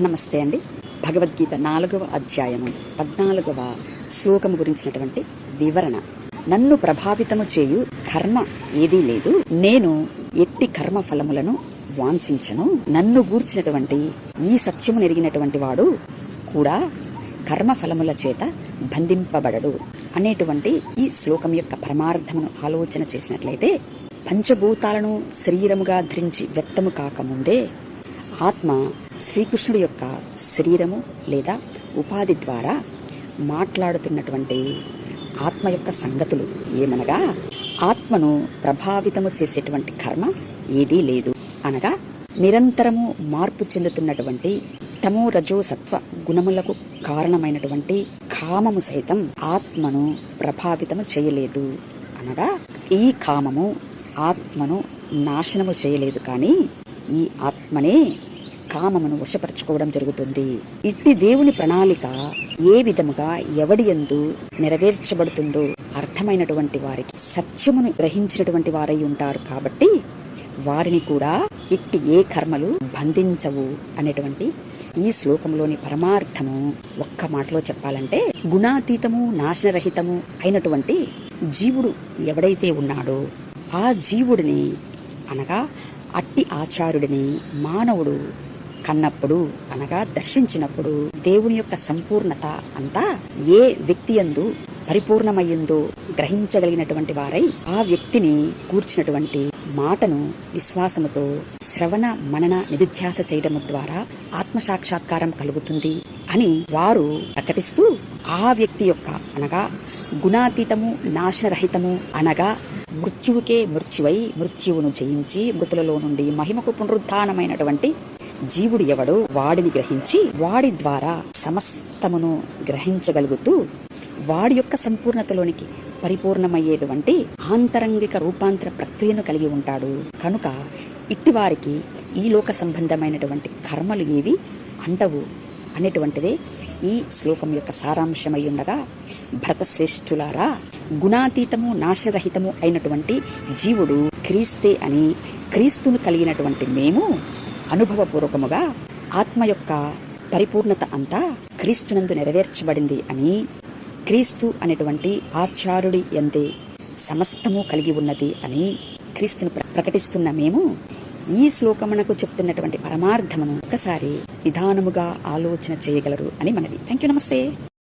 నమస్తే అండి. భగవద్గీత 4వ అధ్యాయము 14వ శ్లోకము గురించినటువంటి వివరణ. నన్ను ప్రభావితము చేయు కర్మ ఏదీ లేదు, నేను ఎట్టి కర్మ ఫలములను వాంఛించను. నన్ను గూర్చినటువంటి ఈ సత్యము నెరిగినటువంటి వాడు కూడా కర్మ ఫలముల చేత బంధింపబడడు అనేటువంటి ఈ శ్లోకం యొక్క పరమార్థమును ఆలోచన చేసినట్లయితే, పంచభూతాలను శరీరముగా ధరించి వ్యక్తము కాకముందే ఆత్మ శ్రీకృష్ణుడి యొక్క శరీరము లేదా ఉపాధి ద్వారా మాట్లాడుతున్నటువంటి ఆత్మ యొక్క సంగతులు ఏమనగా, ఆత్మను ప్రభావితము చేసేటువంటి కర్మ ఏదీ లేదు అనగా, నిరంతరము మార్పు చెందుతున్నటువంటి తమో రజో సత్వ గుణములకు కారణమైనటువంటి కామము సైతం ఆత్మను ప్రభావితము చేయలేదు అనగా, ఈ కామము ఆత్మను నాశనము చేయలేదు, కానీ ఈ ఆత్మనే కామమును వశపరచుకోవడం జరుగుతుంది. ఇట్టి దేవుని ప్రణాళిక ఏ విధముగా ఎవడి యందు నెరవేర్చబడుతుందో అర్థమైనటువంటి వారికి సత్యమును గ్రహించినటువంటి వారై ఉంటారు. కాబట్టి వారిని కూడా ఇట్టి ఏ కర్మలు బంధించవు అనేటువంటి ఈ శ్లోకంలోని పరమార్థము ఒక్క మాటలో చెప్పాలంటే, గుణాతీతము నాశనరహితము అయినటువంటి జీవుడు ఎవడైతే ఉన్నాడో ఆ జీవుడిని అనగా అట్టి ఆచార్యుడిని మానవుడు కన్నప్పుడు అనగా దర్శించినప్పుడు దేవుని యొక్క సంపూర్ణత అంతా ఏ వ్యక్తి యందు పరిపూర్ణమయ్యిందో గ్రహించగలిగినటువంటి వారై ఆ వ్యక్తిని కూర్చున్నటువంటి మాటను విశ్వాసముతో శ్రవణ మనన నిధిధ్యాస చేయడం ద్వారా ఆత్మసాక్షాత్కారం కలుగుతుంది అని వారు ప్రకటిస్తూ, ఆ వ్యక్తి యొక్క అనగా గుణాతీతము నాశనరహితము అనగా మృత్యువుకే మృత్యువై మృత్యువును జయించి మృతులలో నుండి మహిమకు పునరుద్ధానమైనటువంటి జీవుడు ఎవడో వాడిని గ్రహించి వాడి ద్వారా సమస్తమును గ్రహించగలుగుతూ వాడి యొక్క సంపూర్ణతలోనికి పరిపూర్ణమయ్యేటువంటి ఆంతరంగిక రూపాంతర ప్రక్రియను కలిగి ఉంటాడు. కనుక ఇట్టివారికి ఈ లోక సంబంధమైనటువంటి కర్మలు ఏవి అంటవు అనేటువంటిదే ఈ శ్లోకం యొక్క సారాంశమై ఉండగా, భరతశ్రేష్ఠులారా, గుణాతీతము నాశరహితము అయినటువంటి జీవుడు క్రీస్తే అని క్రీస్తును కలిగినటువంటి మేము అనుభవపూర్వకముగా ఆత్మ యొక్క పరిపూర్ణత అంతా క్రీస్తునందు నెరవేర్చబడింది అని, క్రీస్తు అనేటువంటి ఆచార్యుడి యందే సమస్తము కలిగి ఉన్నది అని క్రీస్తును ప్రకటిస్తున్న మేము ఈ శ్లోకమునకు చెప్తున్నటువంటి పరమార్థమును ఒకసారి నిదానముగా ఆలోచన చేయగలరు అని మనవి. Thank you. నమస్తే.